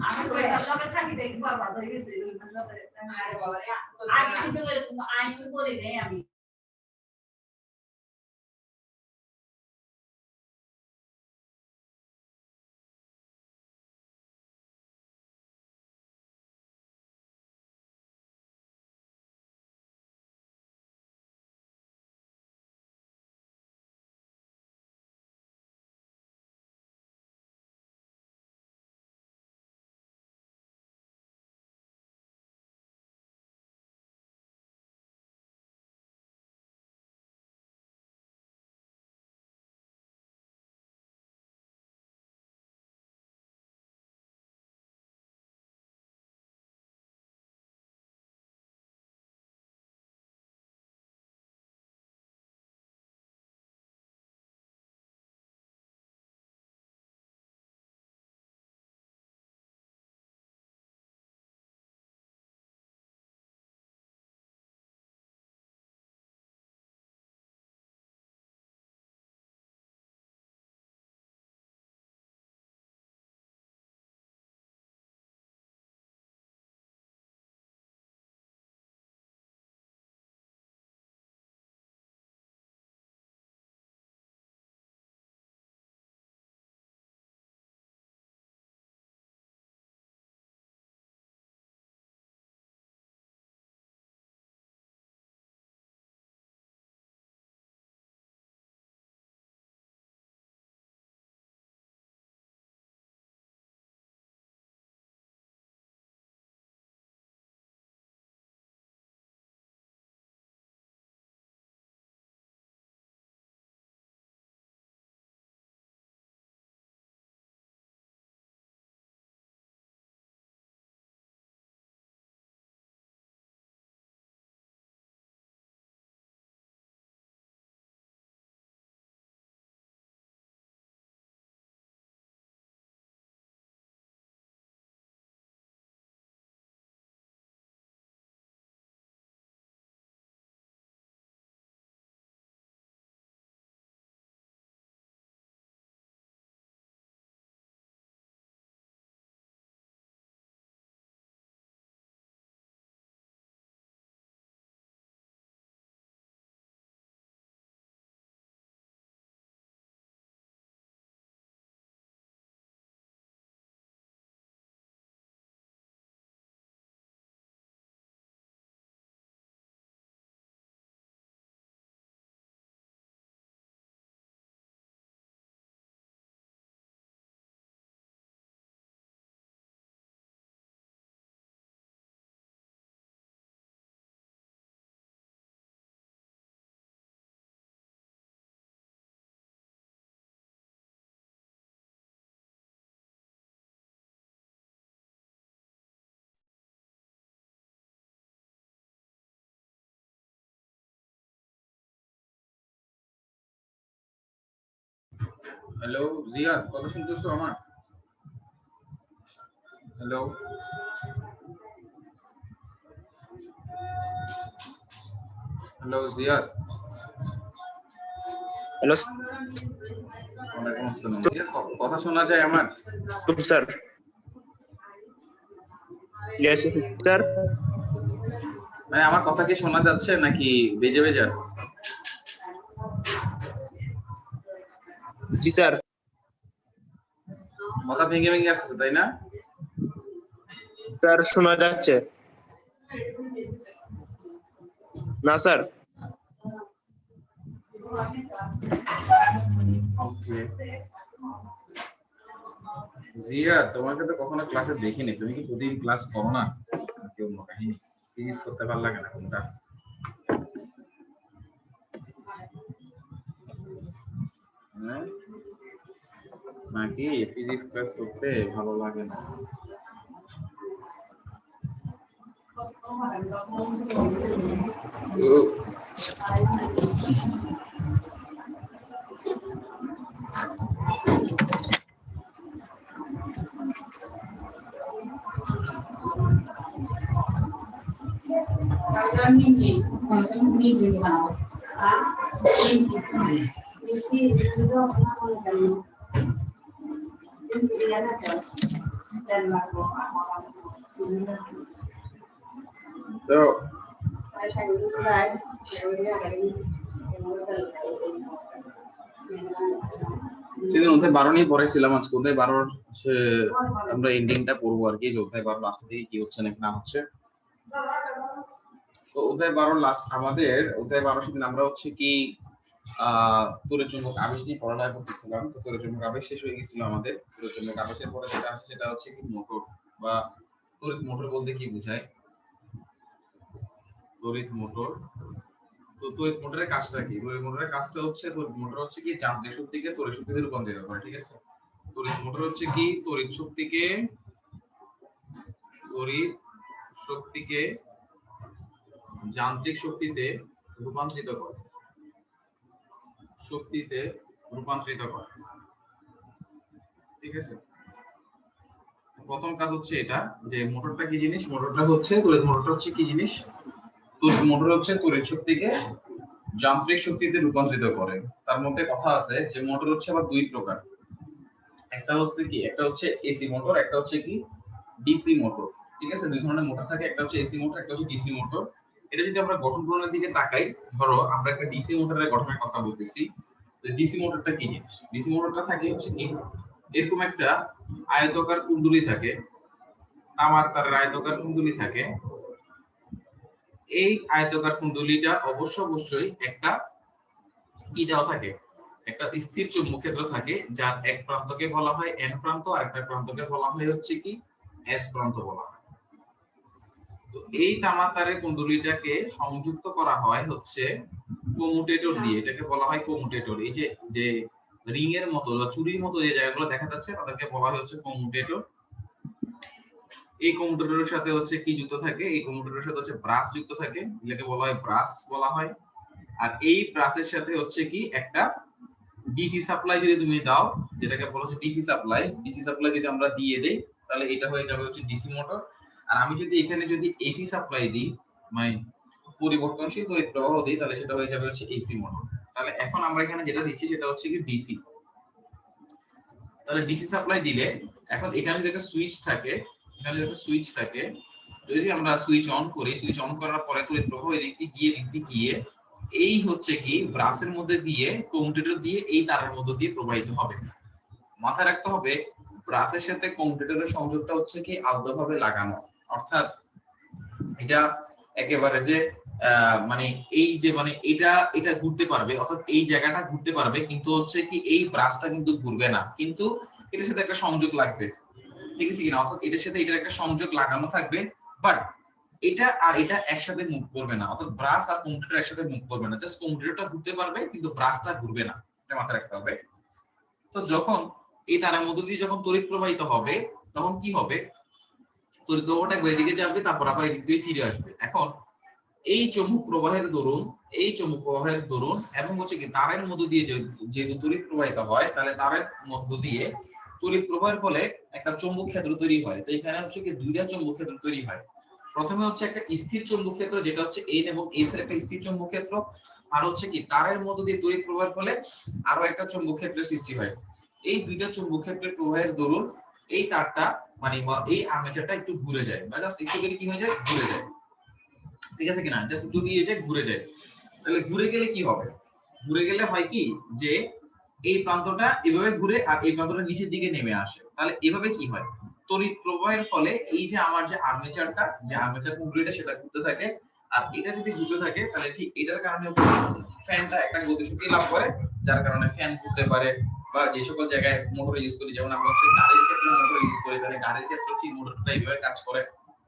আমি তো এটা লগে থাকি দেখি বারবার হয়ে গেছে আরে বাবা রে আগে কিন্তু এরকম আইন বলি নেই আমি हेलो जियाद কথা শুনতেছো আমার हेलो हेलो जियाद हेलो ওয়ালাইকুম আসসালাম জিয়াদ কথা শোনা যায় আমার सर यस सर মানে আমার কথা কি শোনা যাচ্ছে নাকি বেজে বেজে আসছে जी सर কথা ভেঙে ভেঙে আসছে তাই না सर শোনা যাচ্ছে না স্যার ওকে জিয়া তোমাকে তো কখনো ক্লাসে দেখিনি তুমি কি প্রতিদিন ক্লাস করো না কি অন্য কাহিনী ফিজিক্স করতে ভালো লাগে না কোনটা নাকি ফিজিক্স ক্লাস করতে ভালো লাগে না তো সেদিন অধ্যায় 12 নিয়ে পড়াইছিলাম, আজকে অধ্যায় 12 হচ্ছে আমরা এন্ডিংটা পড়বো আর কি, যে অধ্যায় 12 লাস্ট থেকে কি হচ্ছে না হচ্ছে। তো অধ্যায় 12 লাস্ট আমাদের অধ্যায় 12 সেদিন আমরা হচ্ছে কি তড়িৎ চুম্বক আবেশ নিয়ে পড়ালেখা করতেছিলাম। তো তড়িৎ চুম্বক আবেশ শেষ হয়ে গেছিল আমাদের। তড়িৎ চুম্বক আবেশের পরে যেটা আসে সেটা হচ্ছে কি মোটর, বা তড়িৎ মোটর বলতে কি বোঝায়, তড়িৎ মোটর। তো তড়িৎ মোটরের কাজটা কি? তড়িৎ মোটরের কাজটা হচ্ছে, তড়িৎ মোটর হচ্ছে কি যান্ত্রিক শক্তিকে তড়িৎ শক্তিতে রূপান্তরিত করে, ঠিক আছে? তড়িৎ মোটর হচ্ছে কি তড়িৎ শক্তিকে যান্ত্রিক শক্তিতে রূপান্তরিত করে, ঠিক আছে? প্রথম কাজ হচ্ছে এটা, যে মোটরটা কি জিনিস, মোটরটা হচ্ছে তড়িৎ মোটরটা হচ্ছে কি জিনিস, তড়িৎ মোটর হচ্ছে তড়িৎ শক্তিকে যান্ত্রিক শক্তিতে রূপান্তরিত করে। তার মধ্যে কথা আছে যে মোটর হচ্ছে আবার দুই প্রকার, একটা হচ্ছে এসি মোটর, একটা হচ্ছে কি ডিসি মোটর, ঠিক আছে? দুই ধরনের মোটর থাকে, একটা হচ্ছে এসি মোটর, একটা হচ্ছে ডিসি মোটর। এটা যদি আমরা গঠন প্রণালীর দিকে তাকাই, ধরো আমরা একটা ডিসি মোটরের গঠনের কথা বলতেছি। তো ডিসি মোটরটা কি জিনিস? ডিসি মোটরটা থাকে হচ্ছে কি এরকম একটা আয়তাকার কুণ্ডলী থাকে, তামার তারের আয়তাকার কুণ্ডলী থাকে। এই আয়তাকার কুণ্ডলীটা অবশ্যই একটা কি দেওয়া থাকে, একটা স্থির চৌম্বক ক্ষেত্র থাকে, যার এক প্রান্তকে বলা হয় এন প্রান্ত, আর একটা প্রান্তকে বলা হয় হচ্ছে কি এস প্রান্ত বলা হয়। তো এই তামার তারের কুণ্ডলীটাকে সংযুক্ত করা হয় হচ্ছে কমুটেটর দিয়ে, এটাকে বলা হয় কমুটেটর। এই যে রিং এর মতো বা চুরির মতো যে জায়গাগুলো দেখা যাচ্ছে তাদেরকে বলা হয় হচ্ছে কমুটেটর। এই কমুটেটরের সাথে হচ্ছে কি যুক্ত থাকে, এই কমুটেটরের সাথে হচ্ছে ব্রাশ যুক্ত থাকে, এটাকে বলা হয় ব্রাশ বলা হয়। আর এই ব্রাশের সাথে হচ্ছে কি একটা ডিসি সাপ্লাই যদি তুমি দাও, যেটাকে বলা হচ্ছে ডিসি সাপ্লাই যদি আমরা দিয়ে দেই তাহলে এটা হয়ে যাবে হচ্ছে ডিসি মোটর। আর আমি যদি এখানে যদি এসি সাপ্লাই দিই, মানে পরিবর্তনশীল তড়িৎ প্রবাহ দিই, তাহলে সেটা হয়ে যাবে হচ্ছে এসি মোটর। তাহলে এখন আমরা এখানে যেটা দিচ্ছি সেটা হচ্ছে কি ডিসি। তাহলে ডিসি সাপ্লাই দিলে এখন এখানে যেটা সুইচ থাকে, যদি আমরা সুইচ অন করি, সুইচ অন করার পরে তড়িৎ প্রবাহ এদিকে গিয়ে এই হচ্ছে কি ব্রাশের মধ্যে দিয়ে কমিউটেটর দিয়ে এই তারের মধ্যে দিয়ে প্রবাহিত হবে। মাথায় রাখতে হবে ব্রাশের সাথে কমিউটেটরের সংযোগটা হচ্ছে কি আলাদাভাবে লাগানো, অর্থাৎ এটা একেবারে যে মানে এই যে মানে এটা ঘুরতে পারবে, অর্থাৎ এই জায়গাটা ঘুরতে পারবে, কিন্তু হচ্ছে কি এই ব্রাশটা কিন্তু ঘুরবে না, কিন্তু এটার সাথে একটা সংযোগ লাগবে, ঠিক আছে কিনা? অর্থাৎ এটার সাথে এটার একটা সংযোগ লাগানো থাকবে, বাট এটা আর এটা একসাথে মুভ করবে না, অর্থাৎ ব্রাশ আর কমিউটেটর একসাথে মুভ করবে না, জাস্ট কমিউটেটরটা ঘুরতে পারবে কিন্তু ব্রাশটা ঘুরবে না, এটা মাথায় রাখতে হবে। তো যখন এই তারের মধ্য দিয়ে যখন তড়িৎ প্রবাহিত হবে তখন কি হবে, তড়িৎ প্রবাহটা এদিকে যাবে, তারপর আবার এদিক দিয়ে ফিরে আসবে। এখন এই চৌম্বক প্রবাহের দরুন এবং হচ্ছে কি তারের মধ্য দিয়ে যেহেতু তড়িৎ প্রবাহিত হয়, তাহলে তারের মধ্য দিয়ে তড়িৎ প্রবাহের ফলে একটা চৌম্বক ক্ষেত্র তৈরি হয়। তো এখানে হচ্ছে কি দুইটা চৌম্বক ক্ষেত্র তৈরি হয়। প্রথমে হচ্ছে একটা স্থির চৌম্বক ক্ষেত্র, যেটা হচ্ছে এন এবং এস এর একটা স্থির চৌম্বক ক্ষেত্র, আর হচ্ছে কি তারের মধ্য দিয়ে তড়িৎ প্রবাহের ফলে আরো একটা চৌম্বক ক্ষেত্রের সৃষ্টি হয়। এই দুইটা চৌম্বক ক্ষেত্রের প্রবাহের দরুন এই তারটা মানে এই আর্মেচারটা একটু ঘুরে যায়, বা জাস্ট একটু করে কি হয়ে যায়, ঘুরে যায়, ঠিক আছে কিনা? জাস্ট একটু দিয়ে যায়, ঘুরে যায়। তাহলে ঘুরে গেলে কি হবে? ঘুরে গেলে হয় কি যে এই প্রান্তটা এভাবে ঘুরে আর এই প্রান্তটা নিচের দিকে নেমে আসে। তাহলে এভাবে কি হয়, তড়িৎ প্রবাহের ফলে এই যে আমার যে আর্মেচার কুণ্ডলীটা সেটা ঘুরতে থাকে, আর এটা যদি ঘুরতে থাকে তাহলে ঠিক এটার কারণে ফ্যানটা একটা গতিশক্তি লাভ করে, যার কারণে ফ্যান ঘুরতে পারে। বা যে সকল জায়গায় মোটর ইউজ করি, যেমন আমরা হচ্ছে গাড়ির ক্ষেত্রে মোটর ইউজ করি, তাহলে গাড়ির ক্ষেত্রে ঠিক মোটরটা এইভাবে কাজ করে।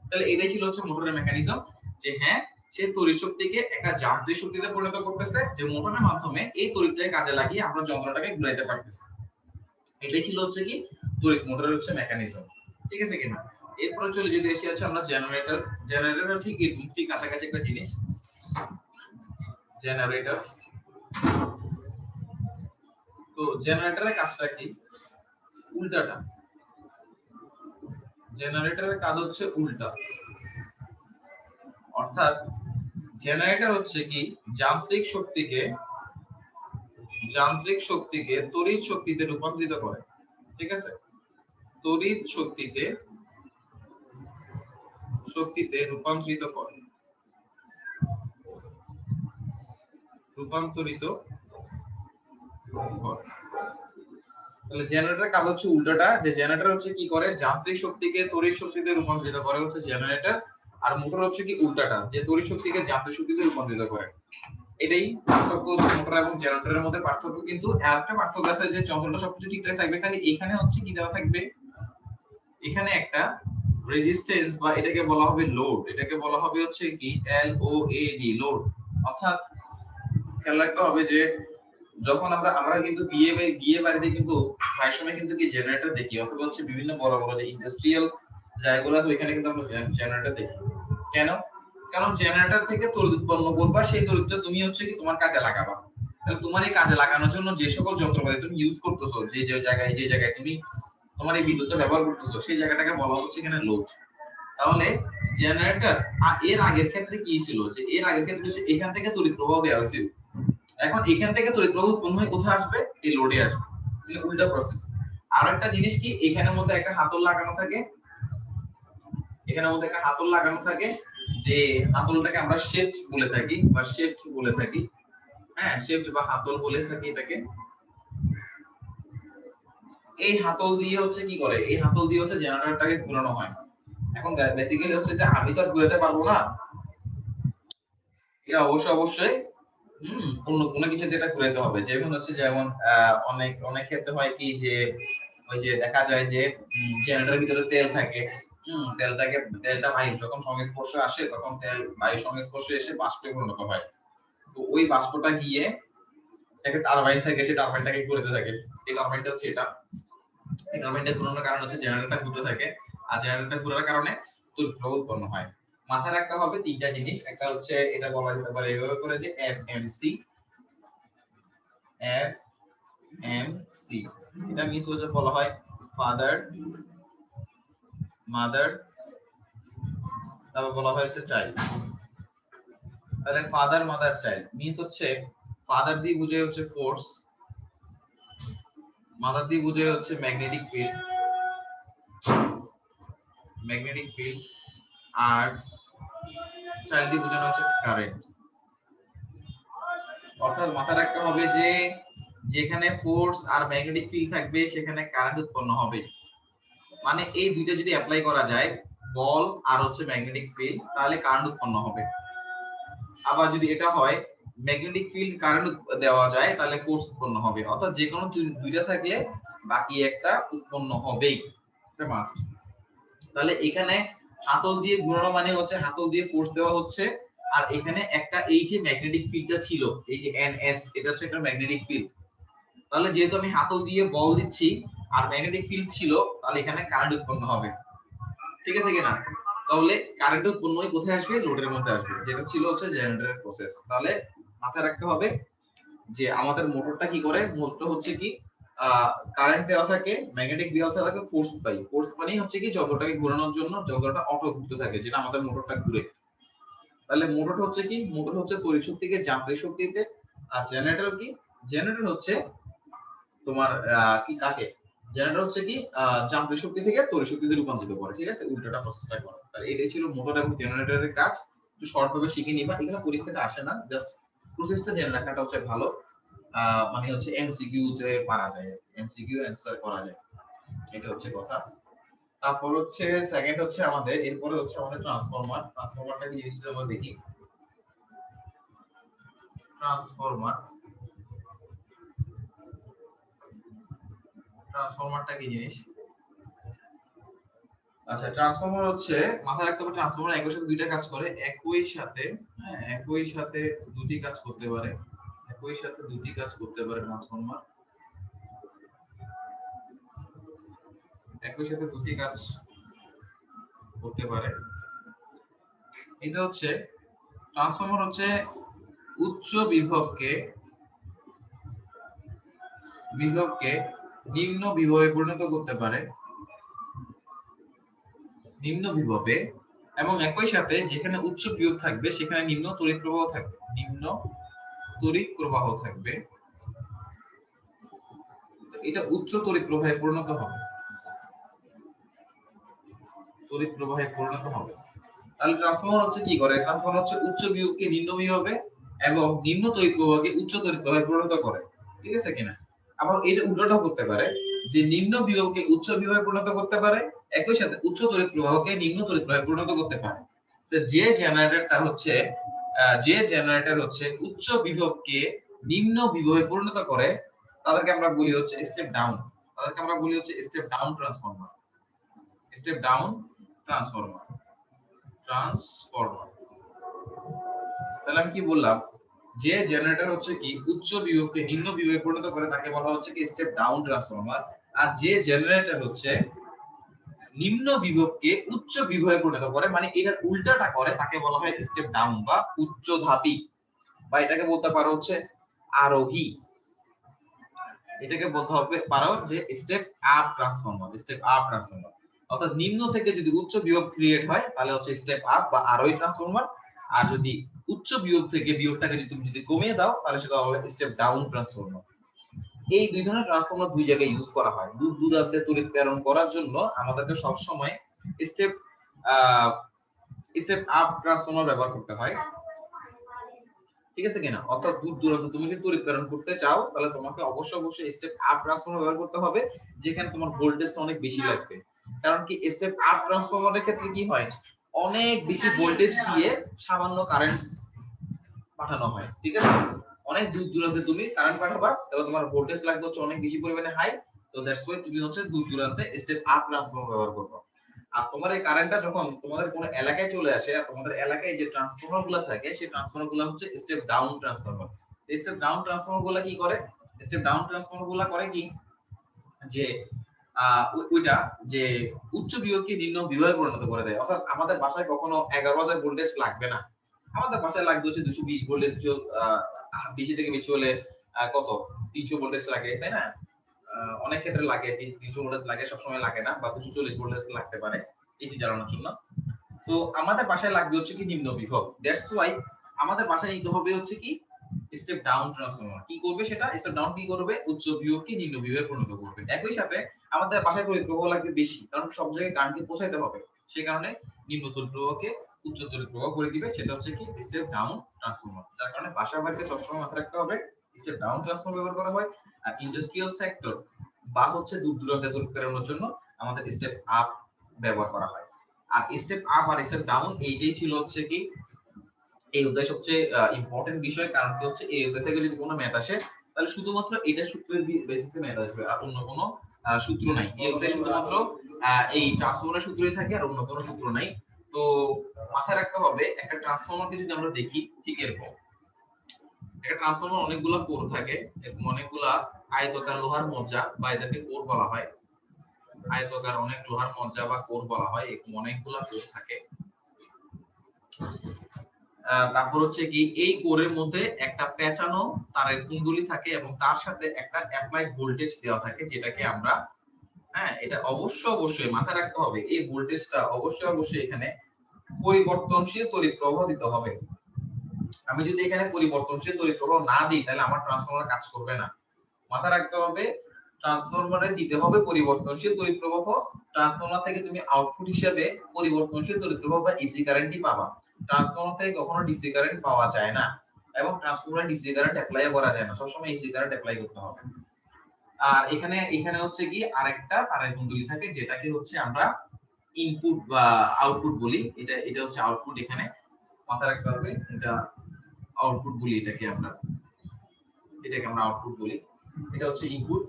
তাহলে এটাই ছিল হচ্ছে মোটরের মেকানিজম, যে হ্যাঁ সে তড়িৎ শক্তিকে একটা যান্ত্রিক শক্তিতে পরিণত করতেছে, যে মোটরের মাধ্যমে এই তড়িৎটাকে কাজে লাগিয়ে আমরা যন্ত্রটাকে ঘুরাইতে পারতেছি। এটাই ছিল হচ্ছে কি তড়িৎ মোটরের হচ্ছে মেকানিজম, ঠিক আছে কিনা? এরপরে চলে যদি এসে আছে আমরা জেনারেটর ঠিক কাছাকাছি একটা জিনিস। জেনারেটর, তো জেনারেটরের কাজটা কি? উল্টাটা। জেনারেটরের কাজ হচ্ছে উল্টা, অর্থাৎ জেনারেটর হচ্ছে কি যান্ত্রিক শক্তিকে যান্ত্রিক শক্তিকে তড়িৎ শক্তিতে রূপান্তরিত করে। ঠিক আছে, তড়িৎ শক্তিতে রূপান্তরিত করে, রূপান্তরিত করে। তাহলে জেনারেটর কাজ হচ্ছে উল্টোটা, যে জেনারেটর হচ্ছে কি করে, যান্ত্রিক শক্তিকে তড়িৎ শক্তিতে রূপান্তরিত করে হচ্ছে জেনারেটর, আর মোটর হচ্ছে কি উল্টাটা, যে তড়িৎ শক্তিকে যান্ত্রিক শক্তিতে রূপান্তরিত করে। এটাই পার্থক্য মোটর এবং জেনারেটরের মধ্যে পার্থক্য। কিন্তু আরেকটা পার্থক্য আছে যে যন্ত্রটা সবকিছু ঠিকঠাক থাকবে, খালি এখানে হচ্ছে কি দেওয়া থাকবে, এখানে একটা রেজিস্ট্যান্স বা এটাকে বলা হবে লোড, এটাকে বলা হবে হচ্ছে কি LOAD, লোড। অর্থাৎ খেয়াল রাখতে হবে যে যখন আমরা কিন্তু বিয়ে বাড়িতে কিন্তু প্রায় সময় কিন্তু কি জেনারেটর দেখি, অথবা হচ্ছে বিভিন্ন বড় বড় যে ইন্ডাস্ট্রিয়াল জায়গাগুলো আছে ওইখানে কিন্তু আমরা জেনারেটর দেখি। কেন? কারণ জেনারেটর থেকে তড়িৎ উৎপন্ন করবা, সেই তড়িৎটা তুমি হচ্ছে কি তোমার কাজে লাগাবা। তাহলে তোমার এই কাজে লাগানোর জন্য যে সকল যন্ত্রপাতি তুমি ইউজ করতেছো, যে জায়গায় তুমি তোমার এই বিদ্যুৎটা ব্যবহার করতেছো, সেই জায়গাটাকে বলা হচ্ছে এখানে লোড। তাহলে জেনারেটর এর আগের ক্ষেত্রে কি ছিল, যে এর আগের ক্ষেত্রে এখান থেকে তড়িৎ প্রবাহ দেওয়া হয়েছিল, এখন এখান থেকে তড়িৎ প্রবাহ উৎপন্ন হয়ে কোথায় আসবে, এই লোডে আসবে। মানে উল্টা প্রসেস। আর একটা জিনিস কি, এখানের মধ্যে একটা হাতল লাগানো থাকে, এখানের মধ্যে একটা হাতল লাগানো থাকে, যে হাতলটাকে আমরা শেফট বলে থাকি বা শেফট বলে থাকি। হ্যাঁ, শেফট বা হাতল বলে থাকি এটাকে। এই হাতল দিয়ে হচ্ছে কি করে, এই হাতল দিয়ে হচ্ছে জেনারেটরটাকে ঘোরানো হয়। এখন বেসিক্যালি হচ্ছে যে আমি তো আর ঘোরাতে পারবো না, এটা অবশ্যই অন্য কোনো কিছু দিয়ে এটা ঘুরাতে হবে। যেমন হচ্ছে অনেক ক্ষেত্রে হয় কি, যে ওই যে দেখা যায় যে জেনারেটরের ভিতরে তেল থাকে, তেলটা বায়ু যখন সংস্পর্শে আসে, তখন তেল বায়ু সংস্পর্শে এসে বাষ্পে পরিণত হয়। তো ওই বাষ্পটা গিয়ে একটা টারবাইন থাকে, সেই টারবাইনটাকে ঘুরাতে থাকে। এই টারবাইনটা হচ্ছে এটা, এই টারবাইনটা ঘোরানোর কারণে হচ্ছে জেনারেটরটা ঘুরতে থাকে, আর জেনারেটরটা ঘোরার কারণে তড়িৎ প্রবাহ উৎপন্ন হয়। মাথায় রাখতে হবে তিনটা জিনিস। একটা হচ্ছে এটা বলা যেতে পারে এইভাবে করে যে এফএমসি, এটা মিস হচ্ছে বলা হয় ফাদার মাদার, তারপর বলা হয়েছে চাইল্ড। তাহলে ফাদার মাদার চাইল্ড মিন্স হচ্ছে ফাদার দিয়ে বুঝে হচ্ছে ফোর্স, মাদার দিয়ে বুঝে হচ্ছে ম্যাগনেটিক ফিল্ড, আর চাইল্ড দিয়ে বোঝানো হচ্ছে কারেন্ট। অর্থাৎ মাথায় রাখতে হবে যে যেখানে ফোর্স আর ম্যাগনেটিক ফিল্ড থাকবে সেখানে কারেন্ট উৎপন্ন হবে। মানে এই দুইটা যদি অ্যাপ্লাই করা যায়, বল আর হচ্ছে ম্যাগনেটিক ফিল্ড, তাহলে কারেন্ট উৎপন্ন হবে। আবার যদি এটা হয় ম্যাগনেটিক ফিল্ড কারেন্ট দেওয়া যায়, তাহলে ফোর্স উৎপন্ন হবে। অর্থাৎ যে কোনো দুইটা থাকলে বাকি একটা উৎপন্ন হবেই, এটা মাস্ট। তাহলে এখানে হাতল দিয়ে ঘোরানো মানে হচ্ছে হাতল দিয়ে ফোর্স দেওয়া হচ্ছে, আর এখানে একটা এই যে ম্যাগনেটিক ফিল্ডটা ছিল, এই যে NS, এটা হচ্ছে একটা ম্যাগনেটিক ফিল্ড। তাহলে যেহেতু আমি হাতল দিয়ে বল দিচ্ছি আর ম্যাগনেটিক ফিল্ড ছিল, তাহলে এখানে কারেন্ট উৎপন্ন হবে। ঠিক আছে কিনা? তাহলে কারেন্ট উৎপন্ন হয়ে কোথায় আসবে, লোডের মধ্যে আসবে, যেটা ছিল হচ্ছে জেনারেটরের প্রসেস। তাহলে মাথায় রাখতে হবে যে আমাদের মোটরটা কি করে, মোটরটা হচ্ছে কি কারেন্ট দেওয়া থাকে, ম্যাগনেটিক দেওয়া থাকে, ফোর্স পাই। ফোর্স মানে হচ্ছে কি যন্ত্রটাকে ঘোরানোর জন্য যন্ত্রটা অটো ঘুরতে থাকে, যেটা আমাদের মোটরটা ঘুরে। তাহলে মোটরটা হচ্ছে কি, মোটর হচ্ছে তড়িৎ শক্তিকে যান্ত্রিক শক্তিতে, আর জেনারেটর কি, জেনারেটর হচ্ছে তোমার কি কাকে, জেনারেটর হচ্ছে কি যান্ত্রিক শক্তি থেকে তড়িৎ শক্তিতে রূপান্তরিত করে। ঠিক আছে, উল্টোটা প্রসেসটা করে। তাহলে এটাই ছিল মোটর এবং জেনারেটরের কাজ। একটু শর্ট ভাবে শিখে নিবা, এগুলো পরীক্ষাতে আসে না, জাস্ট প্রসেসটা জেনে রাখাটা হচ্ছে ভালো। মানে হচ্ছে এমসিকিউ তে পারা যায়, এমসিকিউ অ্যানসার করা যায়, এটা হচ্ছে কথা। তারপর হচ্ছে সেকেন্ড হচ্ছে আমাদের, এরপরে হচ্ছে আমাদের ট্রান্সফরমারটা কি জিনিস আমরা দেখি। ট্রান্সফরমারটা কি জিনিস? আচ্ছা, ট্রান্সফরমার হচ্ছে মাথায় রাখতে হবে, ট্রান্সফরমার একই সাথে দুইটা কাজ করে, একই সাথে দুটি কাজ করতে পারে, ট্রান্সফরমার একই সাথে দুটি কাজ করতে পারে। এটা হচ্ছে ট্রান্সফরমার হচ্ছে উচ্চ বিভবকে নিম্ন বিভবে পরিণত করতে পারে, নিম্ন বিভবে, এবং একই সাথে যেখানে উচ্চ বিভব থাকবে সেখানে নিম্ন তড়িৎ প্রবাহ থাকবে, এটা উচ্চ তড়িৎ প্রবাহে পরিণত হবে, তড়িৎ প্রবাহে পরিণত হবে। তাহলে ট্রান্সফরমার হচ্ছে কি করে? ট্রান্সফরমার হচ্ছে উচ্চ বিভবকে নিম্ন বিভবে এবং নিম্ন তড়িৎ প্রবাহকে উচ্চ তড়িৎ প্রবাহে পরিণত করে, ঠিক আছে কিনা? আবার এটা উল্টোটাও করতে পারে, যে নিম্ন বিভবকে উচ্চ বিভবে পরিণত করতে পারে, একই সাথে উচ্চ তড়িৎ প্রবাহকে নিম্ন তড়িৎ প্রবাহে পরিণত করতে পারে। তো যে জেনারেটর হচ্ছে উচ্চ বিভবকে নিম্ন বিভবে পরিণত করে, তাদেরকে আমরা বলি হচ্ছে স্টেপ ডাউন, তাদেরকে আমরা বলি হচ্ছে step down transformer, step down transformer. তাহলে আমি কি বললাম, যে জেনারেটর হচ্ছে কি উচ্চ বিভবকে নিম্ন বিভবে পরিণত করে তাকে বলা হচ্ছে কি স্টেপ ডাউন ট্রান্সফরমার, আর যে জেনারেটর হচ্ছে নিম্ন বিভবকে উচ্চ বিভবে পরিণত করে, মানে এটার উল্টাটা করে, তাকে বলা হয় স্টেপ ডাউন বা উচ্চধাপী, বা এটাকে বলতে পারো হচ্ছে আরোহী, এটাকে বলতে হবে পারো যে step up transformer, step up transformer. অর্থাৎ নিম্ন থেকে যদি উচ্চ বিভব ক্রিয়েট হয় তাহলে হচ্ছে স্টেপ আপ বা আরোহী ট্রান্সফরমার, আর যদি উচ্চ বিভব থেকে বিভবটাকে যদি তুমি কমিয়ে দাও তাহলে সেটা হবে স্টেপ ডাউন ট্রান্সফরমার। এই দুই ধরনের ট্রান্সফরমার দুই জায়গায় ইউজ করা হয়। দূর দূরান্তে তড়িৎ প্রেরণ করার জন্য আমাদেরকে সব সময় স্টেপ আপ ট্রান্সফরমার ব্যবহার করতে হয়, ঠিক আছে কিনা? অর্থাৎ দূর দূরান্তে তুমি যদি তড়িৎ প্রেরণ করতে চাও তাহলে তোমাকে অবশ্যই স্টেপ আপ ট্রান্সফরমার ব্যবহার করতে হবে, যেখানে তোমার ভোল্টেজটা অনেক বেশি লাগবে। কারণ কি স্টেপ আপ ট্রান্সফরমারের ক্ষেত্রে কি হয়, অনেক বেশি ভোল্টেজ দিয়ে সামান্য কারেন্ট পাঠানো হয়, ঠিক আছে? অনেক দূর দূরান্তে তুমি কারেন্ট পাঠাবা, তাহলে তোমার ভোল্টেজ লাগবে হচ্ছে অনেক বেশি পরিমাণে হাই, তো দ্যাটস ওয়াই তুমি হচ্ছে দূর দূরান্তে স্টেপ আপ ট্রান্সফরমার ব্যবহার করবে। আর তোমার এই কারেন্টটা যখন তোমাদের কোনো এলাকায় চলে আসে, আর তোমাদের এলাকায় যে ট্রান্সফরমার গুলো থাকে সেই ট্রান্সফরমার গুলো হচ্ছে step down transformer. Step down transformer গুলো কি করে? স্টেপ ডাউন ট্রান্সফরমার গুলো করে কি, যে ওইটা যে উচ্চ বিভবকে নিম্ন বিভবে পরিণত করে দেয়। অর্থাৎ আমাদের বাসায় কখনো 11,000 ভোল্টেজ লাগবে না, আমাদের বাসায় লাগবে হচ্ছে 220 ভোল্টেজ, বেশি থেকে বেশি হলে কত 300 ভোল্টেজ লাগে, তাই না? অনেক ক্ষেত্রে লাগে 300 ভোল্টেজ লাগে, সব সময় লাগে না, বা 240 ভোল্টেজ লাগতে পারে এসি চালানোর জন্য। তো আমাদের বাসায় লাগবে হচ্ছে কি নিম্ন বিভব, দ্যাটস ওয়াই আমাদের বাসায় নিতে হবে হচ্ছে কি স্টেপ ডাউন ট্রান্সফরমার। কি করবে সেটা? স্টেপ ডাউন কি করবে? উচ্চ বিভবকে নিম্ন বিভবে পরিণত করবে। একই সাথে আমাদের বাসায় তড়িৎ প্রবাহ লাগবে বেশি, কারণ সব জায়গায় কারেন্টকে পৌঁছাইতে হবে, সেই কারণে নিম্ন তড়িৎ প্রবাহকে উচ্চ তড়িৎ প্রবাহ করে দিবে, সেটা হচ্ছে কি স্টেপ ডাউন ট্রান্সফরমার। যার কারণে বাসার বাড়িতে সবসময় মাথায় রাখতে হবে স্টেপ ডাউন ট্রান্সফরমার ব্যবহার করা হয়, আর ইন্ডাস্ট্রিয়াল সেক্টর বা হচ্ছে দূর দূরান্তে তড়িৎ প্রেরণের জন্য আমাদের স্টেপ আপ ব্যবহার করা হয়। আর স্টেপ আপ আর স্টেপ ডাউন এইটাই ছিল হচ্ছে কি এই অধ্যায় সবচেয়ে ইম্পর্টেন্ট বিষয়। কারণ কি হচ্ছে এই অধ্যায় থেকে যদি কোনো ম্যাথ আসে তাহলে শুধুমাত্র এটা সূত্রের বেসিসে ম্যাথ আসবে, আর অন্য কোনো সূত্র নাই। এই অধ্যায়ে শুধুমাত্র এই ট্রান্সফরমারের সূত্রই থাকে, আর অন্য কোনো সূত্র নাই। তো মাথায় রাখতে হবে একটা ট্রান্সফরমারকে যদি আমরা দেখি ঠিক এরকম, একটা ট্রান্সফরমার অনেকগুলা কোর থাকে, এরকম অনেকগুলা আয়তাকার লোহার মজ্জা বা এটাকে কোর বলা হয়, আয়তাকার অনেক লোহার মজ্জা বা কোর বলা হয়, এরকম অনেকগুলা কোর থাকে। তারপর হচ্ছে কি এই কোরের মধ্যে একটা পেঁচানো তারের কুণ্ডলী থাকে এবং তার সাথে একটা অ্যাপ্লাইড ভোল্টেজ দেওয়া থাকে, যেটাকে আমরা এটা অবশ্যই মাথায় রাখতে হবে, এই ভোল্টেজটা অবশ্যই এখানে পরিবর্তনশীল তড়িৎ প্রবাহ দিতে হবে। আমি যদি এখানে পরিবর্তনশীল তড়িৎ প্রবাহ না দিই তাহলে আমার ট্রান্সফরমার কাজ করবে না। মাথায় রাখতে হবে ট্রান্সফরমারে দিতে হবে পরিবর্তনশীল তড়িৎ প্রবাহ, ট্রান্সফরমার থেকে তুমি আউটপুট হিসেবে পরিবর্তনশীল তড়িৎ প্রবাহ বা এসি কারেন্টই পাবা। ট্রান্সফরমার থেকে কখনো ডিসি কারেন্ট পাওয়া যায় না, এবং ট্রান্সফরমারে ডিসি কারেন্ট অ্যাপ্লাই করা যায় না, সবসময় এসি কারেন্ট অ্যাপ্লাই করতে হবে। আর এখানে হচ্ছে কি আরেকটা তারের কুণ্ডলী থাকে, যেটাকে হচ্ছে আমরা ইনপুট বা আউটপুট বলি। এটা হচ্ছে আউটপুট, এখানে মাথায় রাখতে হবে এটা আউটপুট বলি, এটাকে আমরা আউটপুট বলি, এটা হচ্ছে ইনপুট।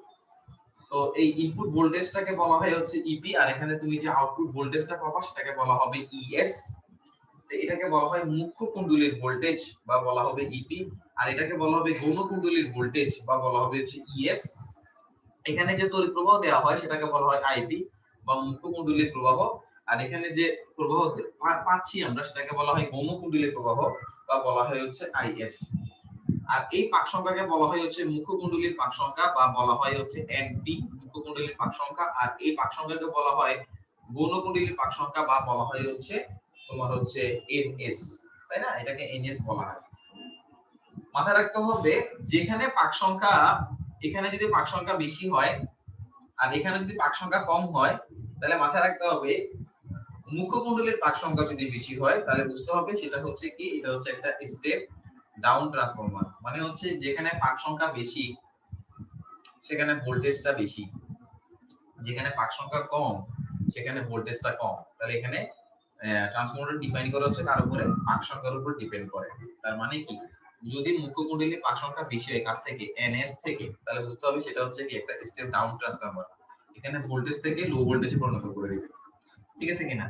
তো এই ইনপুট ভোল্টেজটাকে বলা হয় হচ্ছে ইপি, আর এখানে তুমি যে আউটপুট ভোল্টেজটা পাবা সেটাকে বলা হবে ইএস। এটাকে বলা হয় মুখ্য কুণ্ডলীর ভোল্টেজ বা বলা হবে ইপি, আর এটাকে বলা হবে গৌণ কুণ্ডলীর ভোল্টেজ বা বলা হবে হচ্ছে ইএস। এখানে যে তড়িৎ প্রবাহ দেওয়া হয় সেটাকে বলা হয় আইপি বা মুখ্য কুণ্ডলীর প্রবাহ, আর এখানে যে প্রবাহ পাচ্ছি আমরা সেটাকে বলা হয় গৌণ কুণ্ডলীর প্রবাহ বা বলা হয় হচ্ছে আইএস। আর এই পাক সংখ্যাকে বলা হয় হচ্ছে মুখ্য কুণ্ডলীর পাক সংখ্যা বা বলা হয় হচ্ছে এনপি, মুখ্য কুণ্ডলীর পাক সংখ্যা, আর এই পাক সংখ্যাকে বলা হয় গৌণ কুণ্ডলীর পাক সংখ্যা বা বলা হয় হচ্ছে তোমার হচ্ছে এনএস, তাই না? এটাকে এনএস বলা হয়। মাথায় রাখতে হবে যেখানে পাক সংখ্যা, এখানে যদি পাক সংখ্যা বেশি হয় আর এখানে যদি পাক সংখ্যা কম হয় তাহলে মাথায় রাখতে হবে মুখ্যকুণ্ডলীর পাক সংখ্যা যদি বেশি হয় তাহলে বুঝতে হবে সেটা হচ্ছে কি এটা হচ্ছে একটা স্টেপ ডাউন ট্রান্সফরমার, মানে হচ্ছে যেখানে পাক সংখ্যা বেশি সেখানে ভোল্টেজটা বেশি, যেখানে পাক সংখ্যা কম সেখানে ভোল্টেজটা কম। তাহলে এখানে ট্রান্সফরমার ডিফাইন করা হচ্ছে কার উপরে, পাক সংখ্যার উপর ডিপেন্ড করে। তার মানে কি যদি মুখ্যকুণ্ডলীর পাক সংখ্যা বেশি হয় কার থেকে, এনএস থেকে, তাহলে বুঝতে হবে সেটা হচ্ছে কি একটা স্টেপ ডাউন ট্রান্সফরমার, এখানে ভোল্টেজ থেকে লো ভোল্টেজে পরিণত করে দিবে, ঠিক আছে কিনা।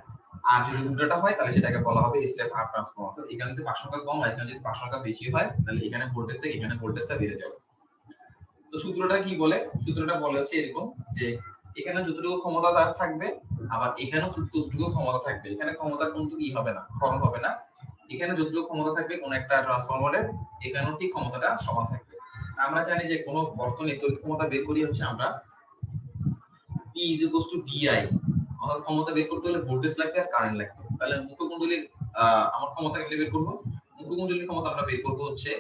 আর যদি উল্টোটা হয় তাহলে সেটাকে বলা হবে স্টেপ আপ ট্রান্সফরমার। অর্থাৎ এখানে যদি পাক সংখ্যা কম হয়, এখানে যদি পাক সংখ্যা বেশি হয় তাহলে এখানে ভোল্টেজ থেকে এখানে ভোল্টেজটা বেড়ে যাবে। তো সূত্রটা কি বলে, সূত্রটা বলে হচ্ছে এরকম যে এখানে যতটুকু ক্ষমতা থাকবে আবার এখানেও ততটুকু ক্ষমতা থাকবে, এখানে ক্ষমতা কিন্তু কি হবে না, হরণ হবে না, এখানে যতটুকু ক্ষমতা থাকবে কোন একটা ট্রান্সফরমারের এখানেও ঠিক ক্ষমতাটা সমান থাকবে। আমরা জানি যে কোন বর্তনীর তড়িৎ ক্ষমতা বের করি হচ্ছে আমরা P = VI, অর্থাৎ ক্ষমতা বের করতে হলে ভোল্টেজ লাগবে আর কারেন্ট লাগবে। তাহলে মুখ্যকুণ্ডলীর আমার ক্ষমতা কেমনে বের করব, মুখ্যকুণ্ডলীর ক্ষমতা আমরা বের করব হচ্ছে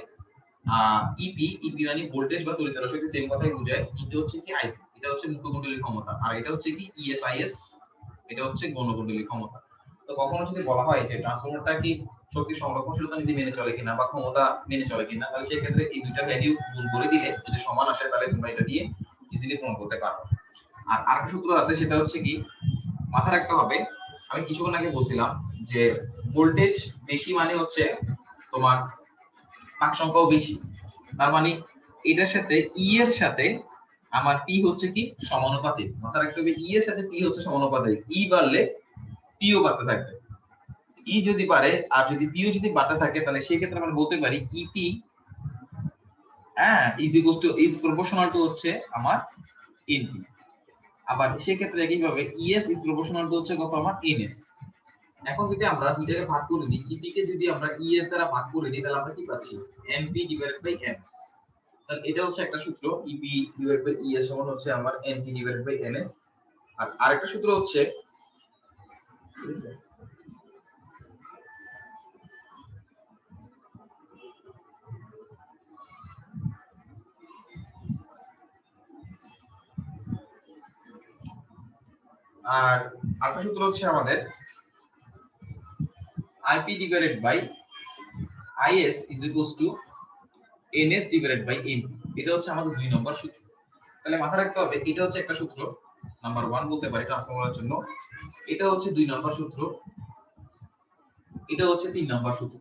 ইপি মানে ভোল্টেজ বা তড়িৎ শক্তি, সেম কথাই বোঝায়, কিন্তু হচ্ছে কি আইপি, এটা হচ্ছে মুখ্যকুণ্ডলীর ক্ষমতা, আর এটা হচ্ছে কি ইএসআইএস, এটা হচ্ছে গৌণকুণ্ডলীর ক্ষমতা। তো কখনো যদি বলা হয় যে ট্রান্সফরমারটা কি শক্তি সংরক্ষণশীলতা নীতি মেনে চলে কিনা বা ক্ষমতা মেনে চলে কিনা, তাহলে সেই ক্ষেত্রে এই দুইটা ভ্যালু গুণ করে দিলে যদি সমান আসে তাহলে তোমরা এটা দিয়ে ইজিলি প্রমাণ করতে পারো। আর আরেকটা সূত্র আছে সেটা হচ্ছে কি মাথায় রাখতে হবে, আমি কিছুক্ষণ আগে বলছিলাম যে ভোল্টেজ বেশি মানে হচ্ছে তোমার পাক সংখ্যাও বেশি, তার মানে এটার সাথে ই এর সাথে আমার পি হচ্ছে কি সমানুপাতিক। মাথায় রাখতে হবে ই এর সাথে পি হচ্ছে সমানুপাতিক, ই বাড়লে পিও বাড়তে থাকবে, ই যদি বাড়ে আর যদি পিও যদি বাড়তে থাকে তাহলে সেই ক্ষেত্রে আমরা বলতে পারি ইপি ইজ প্রপোর্শনাল টু হচ্ছে আমার এনপি। আবার সেই ক্ষেত্রে একইভাবে ইএস ইজ প্রপোর্শনাল টু হচ্ছে কত আমার এনএস। এখন যদি আমরা দুইটাকে ভাগ করে দিই, ইপি কে যদি আমরা ইএস দ্বারা ভাগ করে দিই তাহলে আমরা কি পাচ্ছি, এনপি ডিভাইডেড বাই এনএস। তাহলে এটা হচ্ছে একটা সূত্র, ইপি ডিভাইডেড বাই ইএস সমান হচ্ছে আমার এনপি ডিভাইডেড বাই এনএস। আর আরেকটা সূত্র হচ্ছে আর আরেকটা সূত্র হচ্ছে আমাদের IP divided by IS is equals to NS divided by NP. এটা হচ্ছে আমাদের 2 নম্বর সূত্র। তাহলে মাথায় রাখতে হবে এটা হচ্ছে একটা সূত্র নাম্বার 1 বলতে পারি ট্রান্সফরমারের জন্য, এটা হচ্ছে 2 নম্বর সূত্র, এটা হচ্ছে 3 নম্বর সূত্র,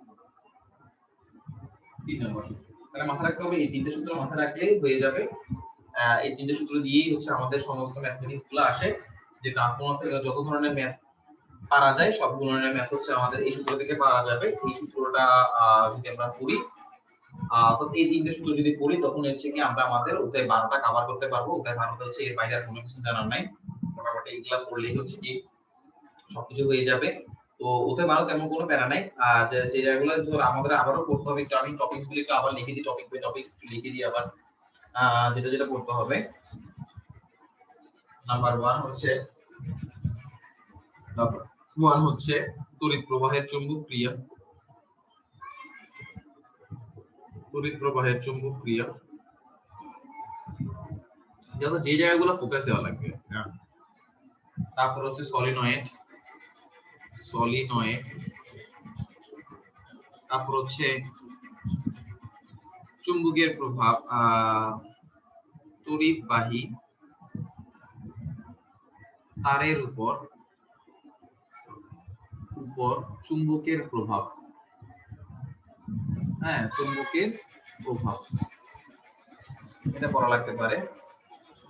3 নম্বর সূত্র। তাহলে মাথায় রাখতে হবে এই তিনটে সূত্র মাথায় রাখলেই হয়ে যাবে। এই তিনটে সূত্র দিয়েই হচ্ছে আমাদের সমস্ত ম্যাথমেটিক্স গুলো আসে, যে ট্রান্সফরমার থেকে যত ধরনের ম্যাথ পারা যায় সব ধরনের ম্যাথ হচ্ছে আমাদের এই সূত্র থেকে পাওয়া যাবে। এই সূত্রটা যদি আমরা পড়ি তো এই তিনটে সূত্র যদি পড়ি তখন হচ্ছে কি আমরা আমাদের ওতে 12টা কভার করতে পারবো। ওতে 12টা হচ্ছে এর বাইরে আর কোনো কিছু জানার নাই, মোটামুটি এগুলা পড়লেই হচ্ছে কি সবকিছু হয়ে যাবে। তো ওতে 12 তেমন কোনো প্যারা নাই। আর যে জায়গাগুলো ধর আমাদের আবারও পড়তে হবে, একটু আমি টপিকস গুলো একটু আবার লিখে দিই, টপিক বাই টপিকস লিখে দিই আবার যেটা যেটা পড়তে হবে। নাম্বার 1 হচ্ছে তড়িৎ প্রবাহের চৌম্বক ক্রিয়া, তড়িৎ প্রবাহের চৌম্বক ক্রিয়া, যত যে জায়গাগুলো ফোকাস দেওয়া লাগবে। তারপর হচ্ছে সলিনয়েড, তারপর হচ্ছে চুম্বকের প্রভাব, তড়িৎবাহী তারের উপর চুম্বকের প্রভাব, হ্যাঁ চুম্বকের প্রভাব, এটা পড়া লাগতে পারে।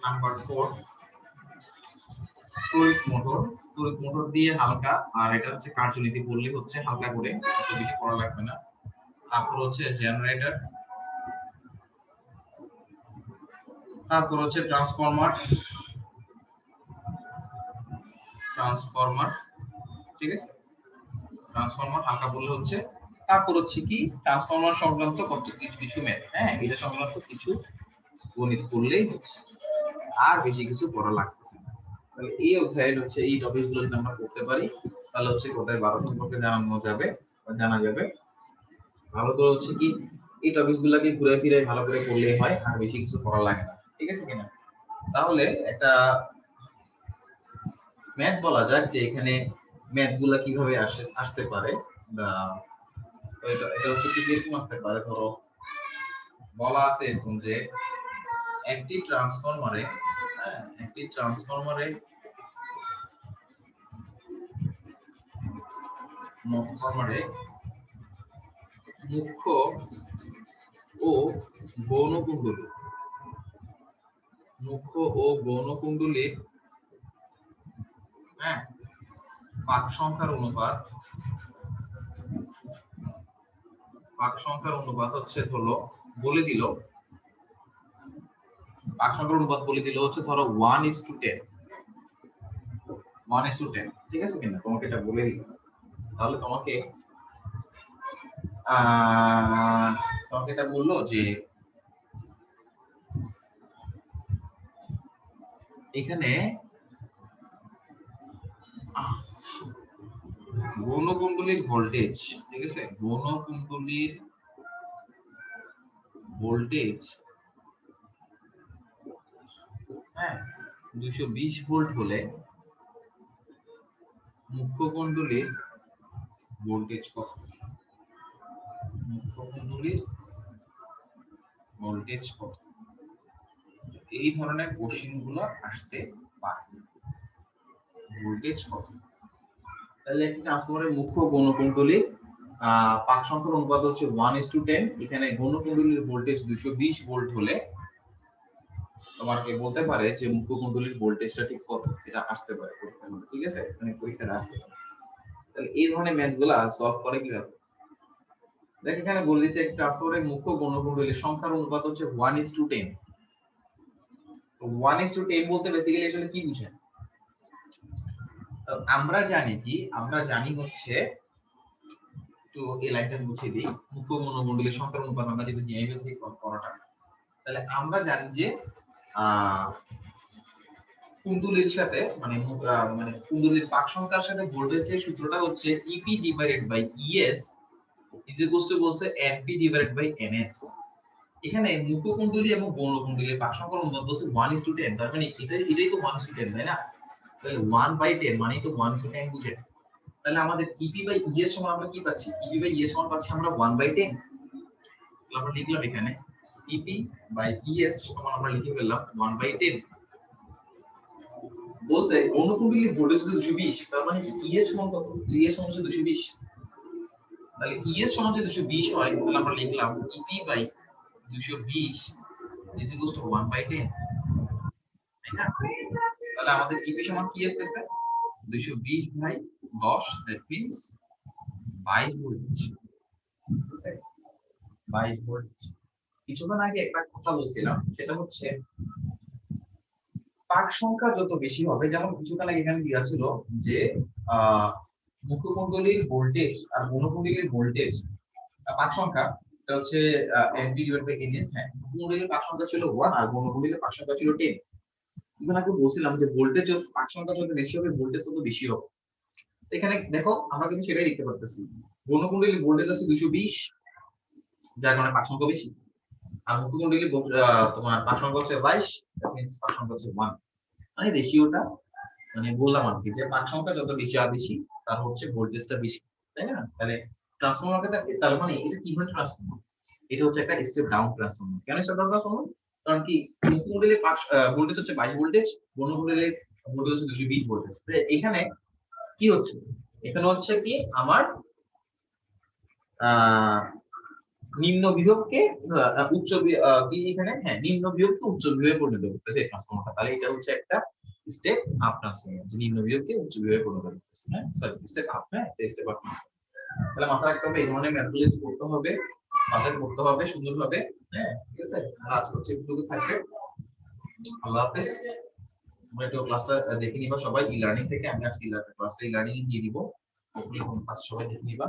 নাম্বার 4 তড়িৎ মোটর দিয়ে হালকা, আর এটা হচ্ছে কার্যনীতি বললে হচ্ছে হালকা করে, এত বেশি পড়া লাগবে না। তারপর হচ্ছে জেনারেটর, তারপর হচ্ছে ট্রান্সফরমার, ঠিক আছে, ট্রান্সফরমার হালকা বললে হচ্ছে। তারপর হচ্ছে কি ট্রান্সফরমার সংক্রান্ত কত কিছু ম্যাথ, হ্যাঁ এটা সংক্রান্ত কিছু গণিত করলেই হচ্ছে, আর বেশি কিছু পড়া লাগতেছে না। তাহলে এই অধ্যায়ের হচ্ছে এই টপিকস গুলো যদি আমরা করতে পারি তাহলে হচ্ছে কোথায় 12 সম্পর্কে জানা যাবে ভালো করে। হচ্ছে কি এই টপিকস গুলোকে ঘুরে ফিরে ভালো করে পড়লেই হয়, আর বেশি কিছু পড়া লাগে না, ঠিক আছে কিনা। তাহলে একটা ম্যাথ বলা যাক যে এখানে ম্যাথ গুলা কিভাবে আসতে পারে। তো এটা হচ্ছে কি এরকম আসতে পারে, ধরো বলা আছে এরকম যে একটি ট্রান্সফরমারে মুখ্য ও গৌণ কুণ্ডলীর পাক সংখ্যার অনুপাত হচ্ছে হলো বলে দিল পাক সংখ্যার অনুপাত বলে দিল হচ্ছে ধরো 1:10 ঠিক আছে কিনা, তোমাকে এটা বলে দিল। তাহলে তোমাকে এটা বললো যে এখানে গৌণ কুণ্ডলীর ভোল্টেজ, ঠিক আছে, গৌণ কুণ্ডলীর ভোল্টেজ 220 ভোল্ট হলে মুখ্য কুণ্ডলীর ভোল্টেজ কত? এই ধরনের কোশ্চেন গুলো আসতে পারে। ভোল্টেজ কত? তাহলে একটা ট্রান্সফরমারের মুখ্য গৌণ কুণ্ডলীর পাক সংখ্যার অনুপাত হচ্ছে 1:10। এখানে গৌণ কুণ্ডলীর ভোল্টেজ 220 ভোল্ট হলে তোমাকে বলতে পারে যে মুখ্য কুণ্ডলীর ভোল্টেজটা ঠিক কত, এটা আসতে পারে পরীক্ষার মধ্যে, ঠিক আছে, মানে পরীক্ষায় আসতে পারে। তাহলে এই ধরনের ম্যাথগুলা সলভ করে কিভাবে? দেখো এখানে বলে দিয়েছে একটা ট্রান্সফরমারের মুখ্য গৌণ কুণ্ডলীর সংখ্যার অনুপাত হচ্ছে 1:10। তো 1:10 বলতে বেসিক্যালি আসলে কি বুঝেন? আমরা জানি হচ্ছে, তো এই লাইনটা মুছে দিই, মুখ্য গৌণ কুণ্ডলীর সংখ্যার অনুপাত আমরা যেহেতু জেনে গেছি পড়াটা, তাহলে আমরা জানি যে কুণ্ডলীর সাথে মানে কুণ্ডলীর পাক সংখ্যার সাথে ভোল্টেজের সূত্রটা হচ্ছে EP divided by ES is equal to বলছে NP ডিভাইডেড বাই NS। এখানে মুখ্য কুণ্ডলী এবং গৌণ কুণ্ডলীর পাক সংখ্যার অনুপাত বলছে 1:10, তার মানে এটাই তো 1:10, তাই না? তাহলে 1/10 মানেই তো 1:10 বুঝেন। তাহলে আমাদের EP বাই ES সমান আমরা কি পাচ্ছি? EP বাই ES সমান পাচ্ছি আমরা 1/10। আমরা লিখলাম এখানে EP বাই ES সমান আমরা লিখে ফেললাম 1/10। বলতে গৌণ কুণ্ডলীর ভোল্টেজ 220, তার মানে ES সমান কত? ES সমান 220। তাহলে ES সমান 220 হয়, তাহলে আমরা লিখলাম EP by 220 is equal to 1/10, তাই না? তাহলে আমাদের EP সমান কি আসছে? 220 by 10, that means 22 volt. 22 volt. কিছুক্ষণ আগে একটা কথা বলছিলাম, সেটা হচ্ছে পাক সংখ্যা যত বেশি হবে, যেমন কিছুক্ষণ আগে এখানে দেওয়া ছিল যে মুখ্য কুণ্ডলীর ভোল্টেজ আর গৌণ কুণ্ডলীর ভোল্টেজ পাক সংখ্যা এটা হচ্ছে NP ডিভাইড বাই NS। হ্যাঁ, মুখ্য কুণ্ডলীর পাক সংখ্যা ছিল 1 আর গৌণ কুণ্ডলীর পাক সংখ্যা ছিল 10। এখন আগে বলছিলাম যে ভোল্টেজ যত পাক সংখ্যা যত বেশি হবে ভোল্টেজ তত বেশি হবে। এখানে দেখো আমরা কিন্তু সেটাই দেখতে পাচ্ছি, গৌণ কুণ্ডলীর ভোল্টেজ আছে 220, যার কারণে পাক সংখ্যা বেশি, আর মুখ্য কুণ্ডলীর তোমার পাক সংখ্যা হচ্ছে 22, দ্যাট মিন্স পাক সংখ্যা হচ্ছে 1। মানে রেশিওটা মানে বললাম আর কি যে পাক সংখ্যা যত বেশি তার হচ্ছে ভোল্টেজটা বেশি, তাই না? তাহলে ট্রান্সফরমারকে তার মানে এটা কি ধরনের ট্রান্সফরমার? এটা হচ্ছে একটা স্টেপ ডাউন ট্রান্সফরমার। কেন স্টেপ ডাউন ট্রান্সফরমার? কারণ কি মুখ্য কুণ্ডলীর ভোল্টেজ হচ্ছে 22 ভোল্টেজ, গৌণ কুণ্ডলীর ভোল্টেজ হচ্ছে 220 ভোল্টেজ। এখানে কি হচ্ছে? এখানে হচ্ছে কি আমার নিম্ন বিভবকে উচ্চ কি এখানে, হ্যাঁ, নিম্ন বিভবকে উচ্চ বিভবে পরিণত করতেছে এই ট্রান্সফরমারটা। তাহলে এটা হচ্ছে একটা স্টেপ আপ ট্রান্সফরমার, যে নিম্ন বিভবকে উচ্চ বিভবে পরিণত করতেছে। হ্যাঁ, সরি, স্টেপ আপ, হ্যাঁ, স্টেপ আপ। তাহলে মাথায় রাখতে হবে এই ধরনের ম্যাথগুলো করতে হবে, মাথায় করতে হবে সুন্দরভাবে। হ্যাঁ, ঠিক আছে, আজ হচ্ছে একটু থাকবে। আল্লাহ হাফেজ। তোমরা একটু ক্লাসটা দেখে নিবা সবাই ই লার্নিং থেকে। আমি আজকে ক্লাসটা ই লার্নিং দিয়ে দিব, সবাই দেখে নিবা।